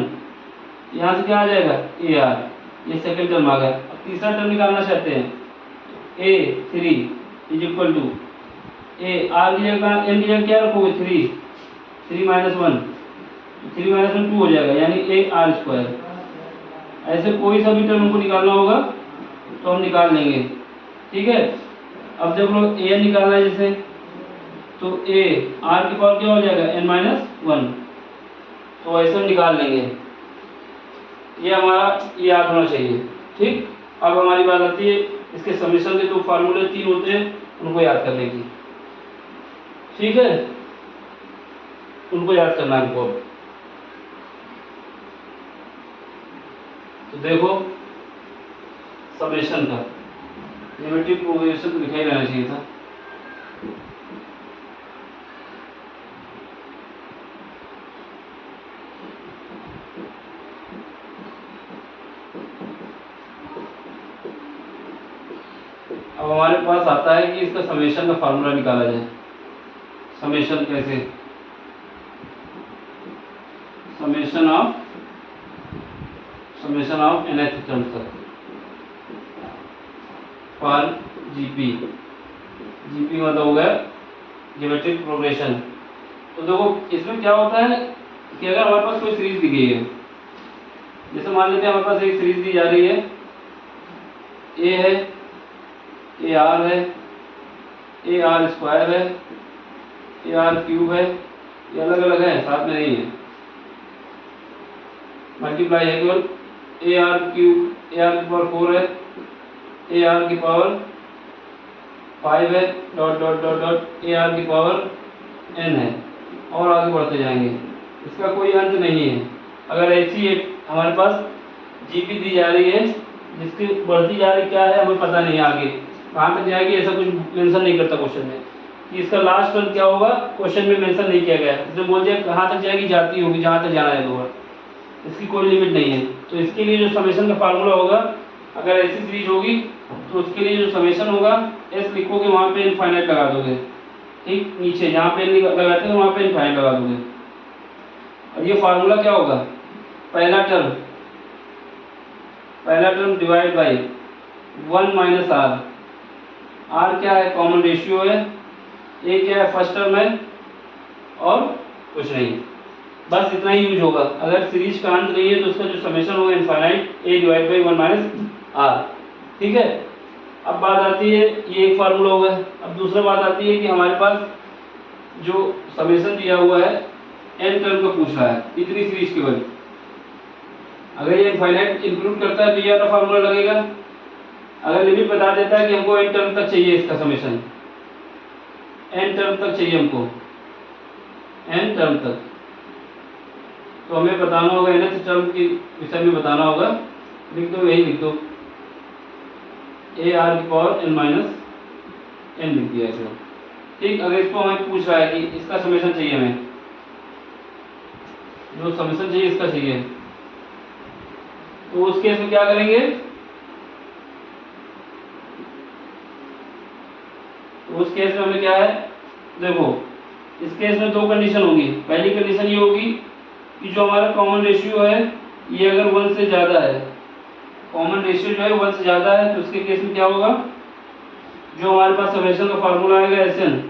यहाँ से क्या आ जाएगा, a r, ये सेकंड टर्म आ गया। अब तीसरा टर्म निकालना चाहते हैं, a3 is equal to a, r की जगह n की जगह क्या रखोगे, 3 - 1, 3 - 1 2 हो जाएगा, यानी a r²। ऐसे कोई सा भी टर्म हमको निकालना होगा तो हम निकाल लेंगे, ठीक है। अब जब लोग a निकालना है जैसे, तो a r की पावर क्या हो जाएगा, n-1, तो ऐसे हम निकाल लेंगे, ये हमारा ये याद होना चाहिए, ठीक। अब हमारी बात आती है इसके समेशन के जो फार्मूले 3 होते हैं उनको याद करने की, ठीक है, उनको याद करना है हमको। तो देखो समेशन का लिमिटिव प्रोग्रेशन तो लिखा ही रहना चाहिए था। अब हमारे पास आता है कि इसका समेशन का फार्मूला निकाला जाए। समेशन कैसे, समेशन ऑफ nth टर्म तक फॉर जीपी मतलब हो गया ज्योमेट्रिक प्रोग्रेशन। तो देखो इसमें क्या होता है कि अगर हमारे पास कोई सीरीज दी गई है, जैसे मान लेते हैं हमारे पास एक सीरीज दी जा रही है, ए है, ए आर है, ए आर स्क्वायर है, ए आर क्यूब है, ये अलग अलग है, साथ में नहीं है, मल्टीप्लाई है केवल। A R cube, A R की पावर 4 है, ए आर की पावर 5 है, dot dot dot dot A R की पावर n है, और आगे बढ़ते जाएंगे, इसका कोई अंत नहीं है। अगर ऐसी एक हमारे पास जीपी दी जा रही है जिसकी बढ़ती जा रही क्या है हमें पता नहीं, आगे कहाँ तक जाएगी ऐसा कुछ मेंशन नहीं करता क्वेश्चन में, कि इसका लास्ट टर्म क्या होगा क्वेश्चन में मेंशन नहीं किया गया है। इसने बोल दिया कहाँ तक जाएगी, जाती होगी जहाँ तक जाना है होगा, इसकी कोई लिमिट नहीं है। तो इसके लिए जो समेशन का फार्मूला होगा, अगर ऐसी सीरीज होगी तो उसके लिए जो समेशन होगा, एस लिखोगे वहाँ पे इनफाइनाइट लगा दोगे, ठीक, नीचे जहाँ पे लगाते हैं वहाँ पे इनफाइनाइट लगा दोगे। और ये फार्मूला क्या होगा, पहला term divide by 1 - r, r क्या है, कॉमन रेशियो है, ए क्या है, फर्स्ट टर्म है, और कुछ नहीं, बस इतना ही यूज होगा। अगर सीरीज का अंत नहीं है तो उसका जो समेशन होगा infinite a divide by 1 minus r. ठीक है, अब बात आती है, ये एक फार्मूला होगा। अब दूसरा बात आती है कि हमारे पास जो समेशन दिया हुआ है एन टर्म का पूछ रहा है इतनी सीरीज केवल, अगर ये इनफाइनाइट इंक्लूड करता है तो ये वाला फार्मूला लगेगा। अगर लिमिट बता देता है कि हमको एन टर्म तक चाहिए, इसका समेशन एन टर्म तक चाहिए हमको, एन टर्म तक, तो हमें बताना होगा एन टर्म के विषय में बताना होगा। लिख दो, यही लिख दो, ए आर की पावर एन माइनस एन लिख दिया इसको। ठीक, अगर इसको हमें पूछ रहा है कि इसका समेशन चाहिए, हमें जो समेशन चाहिए इसका चाहिए, तो उस केस में क्या करेंगे, तो उस केस में हमें क्या है, देखो इस केस में दो कंडीशन होगी। पहली कंडीशन ये होगी कि जो हमारा कॉमन रेशियो है ये अगर 1 से ज़्यादा है, कॉमन रेशियो जो है 1 से ज़्यादा है, तो उसके केस में क्या होगा, जो हमारे पास समेशन का फार्मूला आएगा एस एन,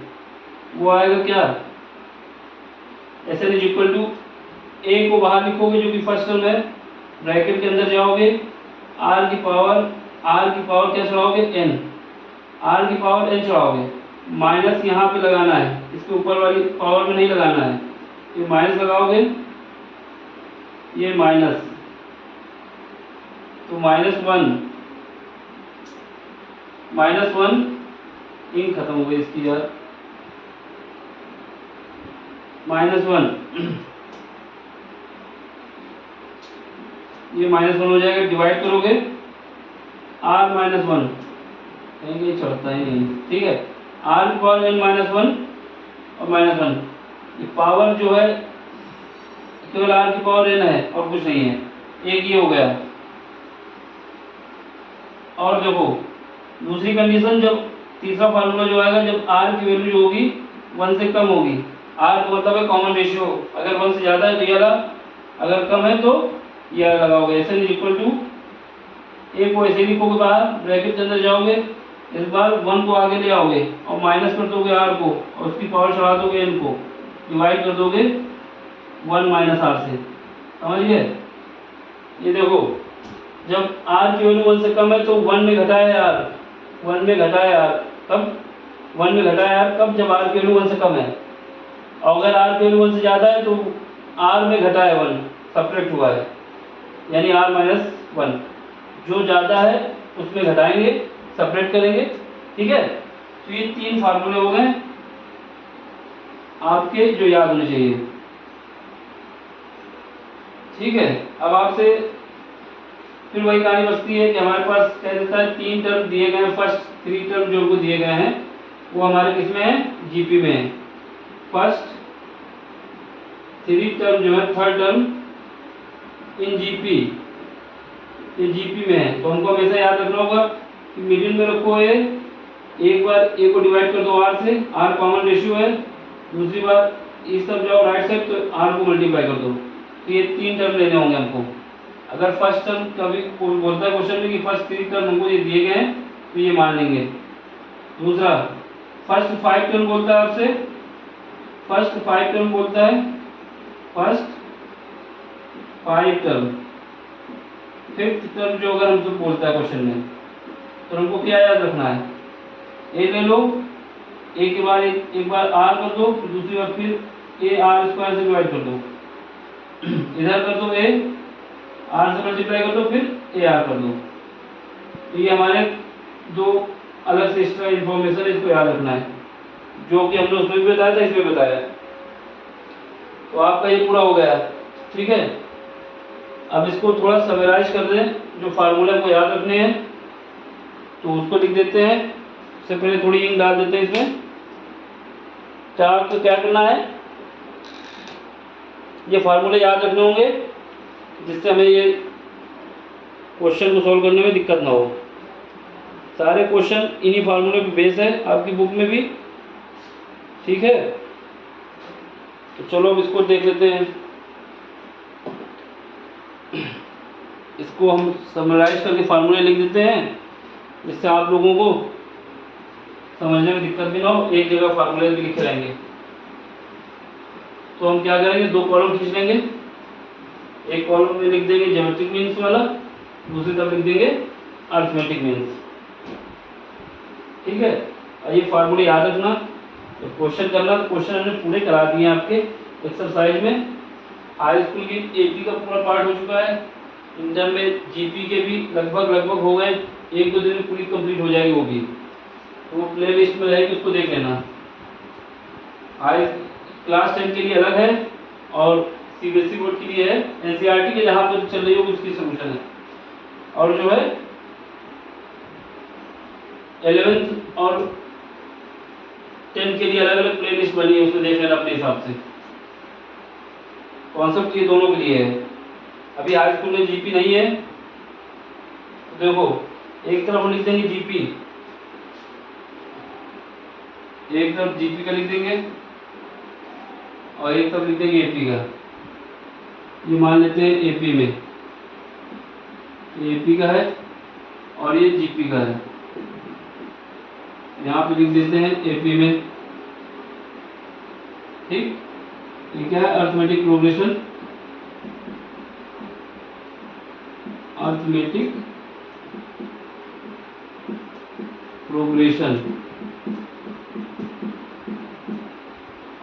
वो आएगा क्या, S N is equal to, A को बाहर लिखोगे जो कि फर्स्ट टर्म है, ब्रैकेट के अंदर जाओगे, आर की पावर क्या चढ़ाओगे, एन, आर की पावर एन चढ़ाओगे, माइनस यहाँ पे लगाना है, इसके ऊपर वाली पावर में नहीं लगाना है, ये माइनस लगाओगे, ये माइनस, तो माइनस वन इंक खत्म हो गई इसकी यार, -1, ये -1 हो जाएगा, डिवाइड करोगे r -1, कहीं चढ़ता ही नहीं। ठीक है, r की पावर n -1 और -1, ये पावर जो है केवल r की पावर n है और कुछ नहीं है, एक ये हो गया। और देखो दूसरी कंडीशन, जब तीसरा फार्मूला जो आएगा, जब r की वैल्यू जो होगी 1 से कम होगी, r का मतलब है कॉमन रेशियो, अगर 1 से ज़्यादा है तो ये वाला, अगर कम है तो ये वाला लगाओगे, ऐसे इज इक्वल टू, ए को ऐसे लिखोगे बाहर, ब्रैकेट के अंदर जाओगे, इस बार 1 को आगे ले आओगे और माइनस कर दोगे r को, और उसकी पावर चढ़ा दोगे n को, डिवाइड कर दोगे 1 माइनस r से, समझ गए। ये देखो जब r की वैल्यू 1 से कम है तो 1 में घटाया r, 1 में घटाया r, कब 1 में घटाया r, कब जब r की वैल्यू 1 से कम है, और अगर r की वैल्यू 1 से ज़्यादा है तो r में घटाया 1 सब्ट्रैक्ट हुआ है, यानी r माइनस 1, जो ज़्यादा है उसमें घटाएंगे, सब्ट्रैक्ट करेंगे। ठीक है, तो ये 3 फार्मूले हो गए आपके जो याद होने चाहिए। ठीक है, अब आपसे फिर वही कहानी बचती है कि हमारे पास क्या देता है, 3 टर्म दिए गए हैं, फर्स्ट 3 टर्म जो हमको दिए गए हैं वो हमारे किसमें है, जीपी में है। फर्स्ट 3 टर्म जो है, थर्ड टर्म इन जीपी, ये जीपी में है, तो हमको हमेशा याद रखना होगा कि मिडिल में रखो ए, एक बार ए को डिवाइड कर दो आर से, आर कॉमन रेशियो है, दूसरी बार इस तरफ जाओ राइट साइड तो आर को मल्टीप्लाई कर दो, तो ये 3 टर्म लेने होंगे हमको। अगर फर्स्ट टर्म कभी कोई बोलता है क्वेश्चन में कि फर्स्ट 3 टर्म हमको ये दिए गए हैं तो ये मान लेंगे। दूसरा फर्स्ट 5 टर्म बोलता है आपसे, फर्स्ट 5 टर्म बोलता है, फर्स्ट 5 टर्म, फिफ्थ टर्म जो अगर हमसे बोलता है क्वेश्चन में, तो हमको क्या याद रखना है, ए ले लो, ए के बाद एक बार आर कर दो, फिर दूसरी बार फिर ए आर स्क्वायर से डिवाइड कर दो, इधर कर दो ए आर से मल्टीप्लाई कर दो, फिर ए आर कर दो। तो ये हमारे 2 अलग से एक्स्ट्रा इन्फॉर्मेशन, इसको याद रखना है, जो कि हमने उसमें भी बताया था, इसमें बताया। तो आपका ये पूरा हो गया। ठीक है, अब इसको थोड़ा समराइज कर दें, जो फार्मूला को याद रखने हैं तो उसको लिख देते हैं। सबसे पहले थोड़ी इंक डाल देते हैं इसमें। चार तो क्या करना है, ये फार्मूले याद रखने होंगे जिससे हमें ये क्वेश्चन को सॉल्व करने में दिक्कत ना हो। सारे क्वेश्चन इन्हीं फार्मूले पे बेस है आपकी बुक में भी। ठीक है, तो चलो अब इसको देख लेते हैं। इसको हम समराइज करके फार्मूले लिख देते हैं, जिससे आप लोगों को समझने में दिक्कत भी ना हो, एक जगह फार्मूले भी लिखे रहेंगे। तो हम क्या करेंगे, दो कॉलम खींच लेंगे, एक कॉलम में लिख देंगे ज्योमेट्रिक मीन्स वाला, दूसरी तरफ लिख देंगे अरिथमेटिक मीन्स। ठीक है, और ये फार्मूले याद रखना, तो क्वेश्चन करना, तो क्वेश्चन हमने पूरे करा दिए आपके एक्सरसाइज में। हाई स्कूल की एपी का पूरा पार्ट हो चुका है, इंटर में जीपी के भी लगभग हो गए, एक दो दिन में पूरी कंप्लीट हो जाएगी वो भी, तो वो प्ले लिस्ट में रहेगी, उसको देख लेना। हाई क्लास 10 के लिए अलग है और सीबीएसई बोर्ड के लिए है, एनसीईआरटी के जहाँ पर चल रही होगी उसकी सोल्यूशन है। और जो है 11th और 10 के लिए अलग अलग प्ले लिस्ट बनी है, उसको देख लेना अपने हिसाब से। कॉन्सेप्ट ये दोनों के लिए है। अभी हाई स्कूल में जीपी नहीं है, तो देखो एक तरफ हम लिख देंगे जीपी, एक तरफ जीपी का लिख देंगे और एक तरफ लिख देंगे एपी का। ये मान लेते हैं एपी में, ये एपी का है और ये जीपी का है, यहाँ पे लिख देते हैं एपी में। ठीक, ये क्या है, अरिथमेटिक प्रोग्रेशन, अरिथमेटिक प्रोग्रेशन,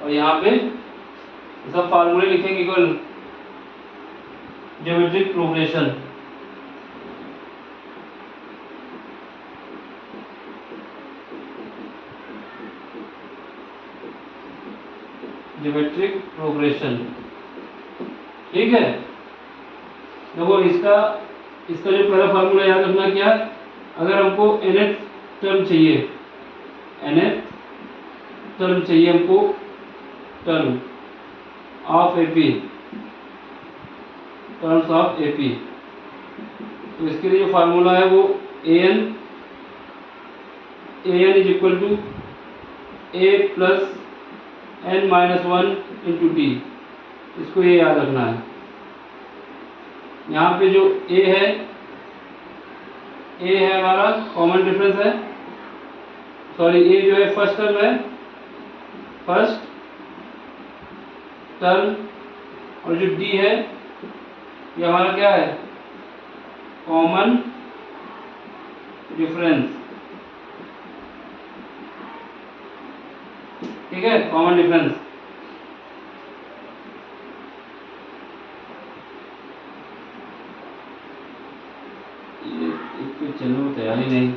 और यहाँ पे सब फार्मूले लिखेंगे केवल ज्योमेट्रिक प्रोग्रेशन। ज्योमेट्रिक प्रोग्रेशन, ठीक है। देखो इसका जो पहला फार्मूला याद रखना क्या है, अगर हमको nth टर्म चाहिए, nth टर्म चाहिए हमको, term of AP, terms of AP, तो इसके लिए जो फार्मूला है वो an is equal to a plus n minus 1 into t, इसको ये याद रखना है। यहाँ पे जो a है हमारा कॉमन डिफरेंस है, सॉरी a जो है फर्स्ट टर्म है, फर्स्ट टर्म, और जो d है ये हमारा क्या है, कॉमन डिफरेंस। ठीक है, कॉमन डिफरेंस। ये चलो तैयारी नहीं,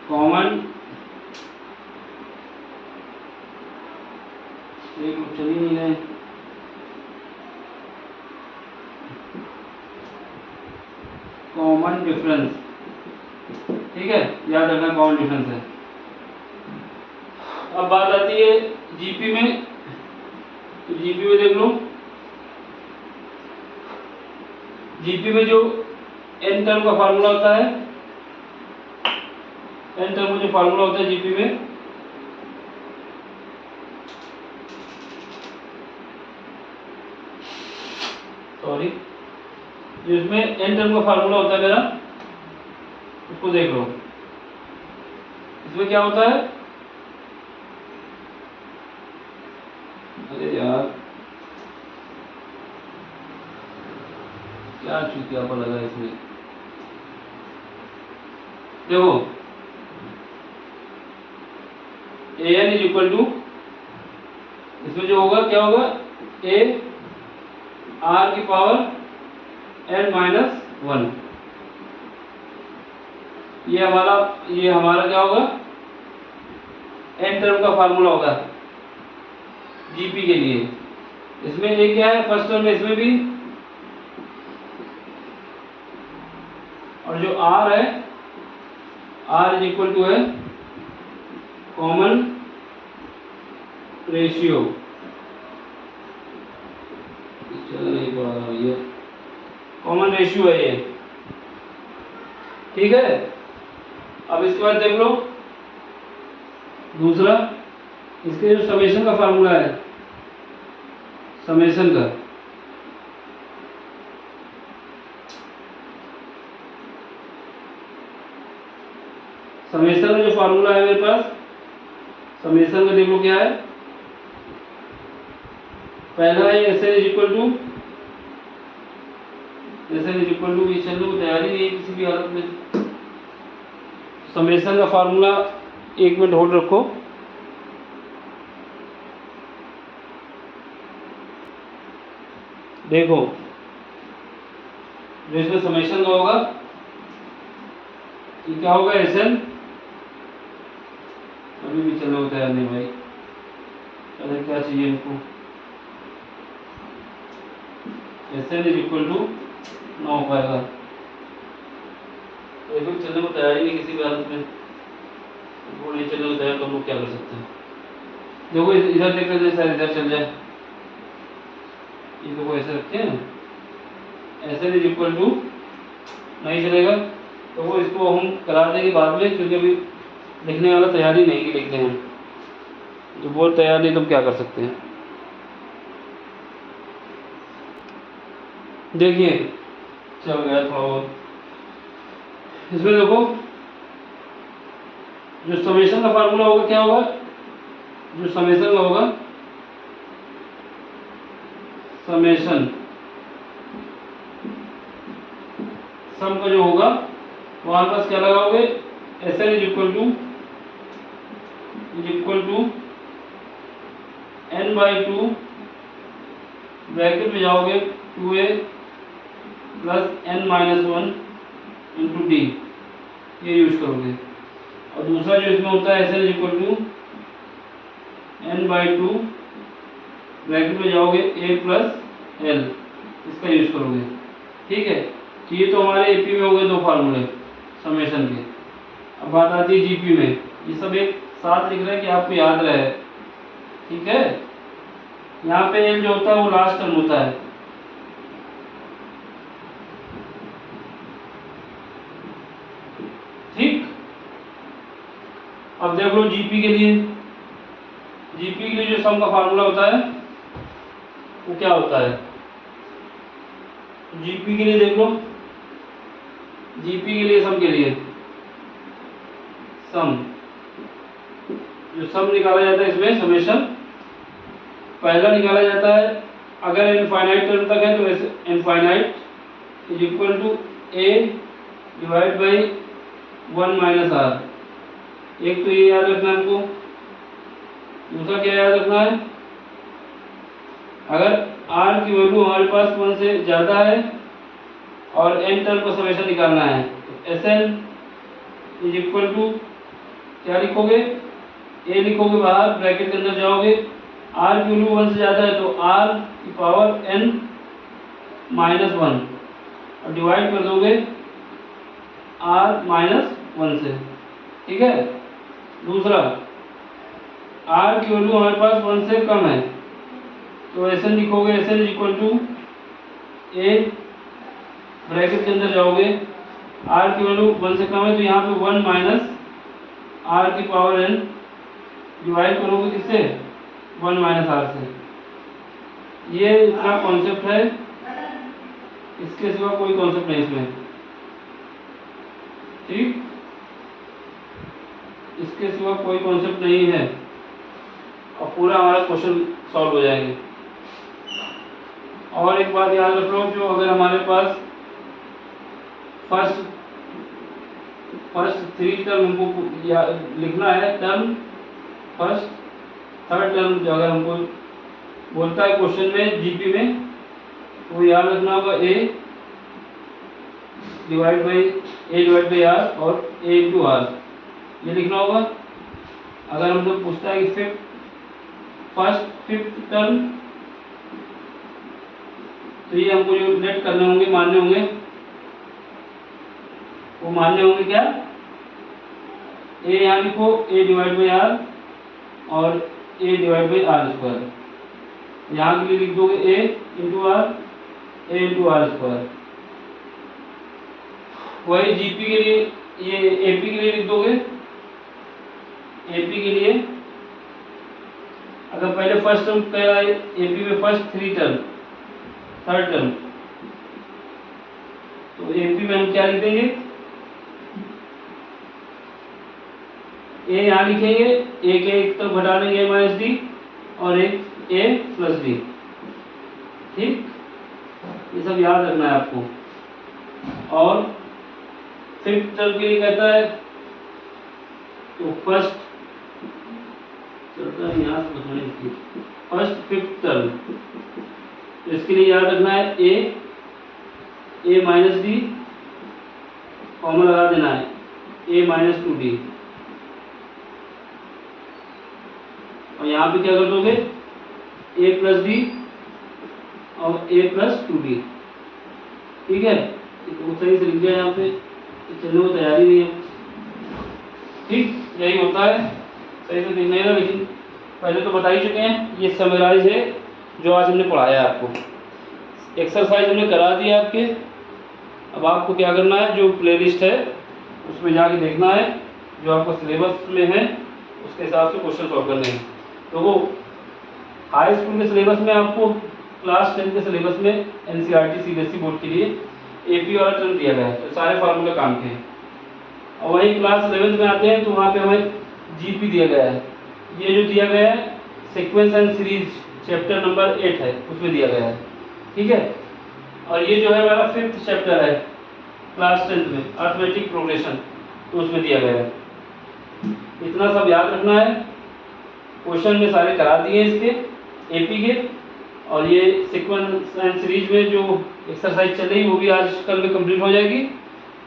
कॉमन एक चल ही नहीं रहे, कॉमन डिफरेंस। ठीक है, याद रखना कॉमन डिफरेंस है। अब बात आती है जीपी में, तो जीपी में देख लो, जीपी में जो एन टर्म का फार्मूला होता है, एन टर्म का जो फार्मूला होता है जीपी में, सॉरी, जिसमें एन टर्म का फार्मूला होता है मेरा, उसको देख लो। इसमें क्या होता है, अरे यार क्या चुतियापा लगा इसमें, देखो an इज इक्वल टू, इसमें जो होगा क्या होगा, a r की पावर n माइनस 1, ये हमारा क्या होगा, n टर्म का फार्मूला होगा जीपी के लिए। इसमें ये क्या है, फर्स्ट टर्म में इसमें भी, और जो r है, r इज इक्वल टू है कॉमन रेशियो, चलो नहीं पढ़ा रहा भैया, कॉमन रेशियो है ये। ठीक है, अब इसके बाद देख लो दूसरा, इसके जो समेशन का फार्मूला है, समेशन का, समेशन का जो फार्मूला है मेरे पास, समेशन का देख लो क्या है। पहला है S N is equal to, S N is equal to, ये चलने को तैयारी नहीं है किसी भी हालत में। समेशन का फार्मूला, 1 मिनट होल्ड रखो। देखो जो इसमें समेशन का होगा ये क्या होगा, एस एन, अभी भी चलने को तैयार नहीं भाई, अरे क्या चाहिए इनको, S N is equal to 9 हो पाएगा, तो भी चलने को तैयार ही नहीं किसी भी हालत में, वो नहीं चलने को तैयार तो हम लोग क्या कर सकते हैं। देखो इधर देख लेते सर, इधर चल जाए, ये देखो ऐसे रखते हैं, S N is equal to नहीं चलेगा तो वो इसको हम करा देंगे बाद में, क्योंकि अभी लिखने वाला तैयारी नहीं की लिखते हैं, जो बोल तैयार नहीं तो हम क्या कर सकते हैं। देखिए चल गया थोड़ा बहुत, इसमें देखो जो समेशन का फार्मूला होगा क्या होगा, जो समेशन का होगा, समेशन सम का जो होगा वहां पास क्या लगाओगे, S N is equal to n by 2 bracket में जाओगे 2a plus n minus 1 into d, ये यूज करोगे। और दूसरा जो इसमें होता है S N is equal to n by 2 bracket में जाओगे a प्लस l, इसका यूज करोगे। ठीक है, तो ये तो हमारे एपी में हो गए 2 फार्मूले समेशन के। अब बात आती है जीपी में, ये सब एक साथ लिख रहे हैं कि आपको याद रहे। ठीक है, यहाँ पे एल जो होता है वो लास्ट टर्म होता है, ठीक। अब देख लो जीपी के लिए, जीपी के लिए जो सम का फार्मूला होता है वो क्या होता है, जीपी के लिए देख लो, जीपी के लिए सम के लिए, सम जो सम निकाला जाता है इसमें समेशन पहला निकाला जाता है, अगर इनफाइनाइट टर्म तक है तो infinite is equal to a divide by 1 minus r. एक तो ये याद रखना है हमको, दूसरा क्या याद रखना है, अगर r की वैल्यू हमारे पास 1 से ज़्यादा है और n टर्म का समेशन निकालना है तो S N is equal to क्या लिखोगे, a लिखोगे बाहर, ब्रैकेट के अंदर जाओगे, r की वैल्यू 1 से ज़्यादा है तो r की पावर n माइनस 1 और डिवाइड कर दोगे r माइनस 1 से। ठीक है, दूसरा r की वैल्यू हमारे पास 1 से कम है तो एस एन लिखोगे, S N is equal to a bracket के अंदर जाओगे, r की वैल्यू 1 से कम है तो यहाँ पे 1 माइनस r की पावर n डिवाइड करोगे किससे, 1 माइनस आर से। ये इतना कॉन्सेप्ट है, इसके सिवा कोई कॉन्सेप्ट नहीं इसमें। ठीक, इसके सिवा कोई कॉन्सेप्ट नहीं है और पूरा हमारा क्वेश्चन सॉल्व हो जाएंगे। और एक बात याद रख लो, जो अगर हमारे पास फर्स्ट 3 टर्म हमको लिखना है, टर्म फर्स्ट थर्ड टर्म जो अगर हमको बोलता है क्वेश्चन में जीपी में, तो याद रखना होगा a डिवाइड बाई आर और a इंटू आर, ये लिखना होगा। अगर हमसे पूछता है कि फिफ्थ टर्म, तो ये हमको जो नेट करने होंगे, मानने होंगे, वो मानने होंगे क्या, a यहाँ लिखो a डिवाइड बाई आर और a divide by r square, यहाँ के लिए लिख दोगे a इंटू आर स्क्वायर। वही जीपी के लिए, ये एपी के लिए लिख दोगे, एपी के लिए अगर पहले फर्स्ट टर्म क्या है, एपी में फर्स्ट 3 टर्म, थर्ड टर्म, तो एपी में हम क्या लिख देंगे, ए यहाँ लिखेंगे, ए के एक तरफ घटा देंगे ए माइनस डी और एक ए प्लस डी। ठीक, ये सब याद रखना है आपको। और फिफ्थ टर्म के लिए कहता है तो फर्स्ट चलता है यहाँ से बताने की फर्स्ट फिफ्थ टर्म, तो इसके लिए याद रखना है ए माइनस डी, कॉमन लगा देना है ए माइनस 2d, और यहाँ पे क्या कर दोगे ए प्लस डी और ए प्लस 2d। ठीक है, तो सही से लिख दिया यहाँ पे, चलने को तैयारी नहीं है। ठीक, यही होता है, सही से लिखने का, लेकिन पहले तो बता ही चुके हैं। ये समराइज है जो आज हमने पढ़ाया है आपको, एक्सरसाइज हमने करा दी है आपके। अब आपको क्या करना है, जो प्लेलिस्ट है उसमें जाके देखना है, जो आपको सिलेबस में है उसके हिसाब से क्वेश्चन सॉल्व करने हैं। तो वो हाई स्कूल के सिलेबस में आपको क्लास 10 के सिलेबस में NCERT CBSE बोर्ड के लिए AP वाला टर्म दिया गया है, तो सारे फार्मूला काम के हैं। और वहीं क्लास 11 में आते हैं तो वहाँ पे हमें GP दिया गया है। ये जो दिया गया है sequence and series chapter number 8 है, उसमें दिया गया है। ठीक है, और ये जो है हमारा 5th चैप्टर है क्लास 10 में, अर्थमेटिक प्रोग्रेशन, तो उसमें दिया गया है। इतना सब याद रखना है। क्वेश्चन में सारे करा दिए इसके AP के, और ये सीक्वेंस एंड सीरीज में जो एक्सरसाइज चल रही है वो भी आज कल में कंप्लीट हो जाएगी।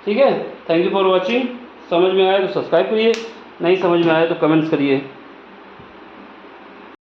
ठीक है, थैंक यू फॉर वॉचिंग। समझ में आया तो सब्सक्राइब करिए, नहीं समझ में आया तो कमेंट्स करिए।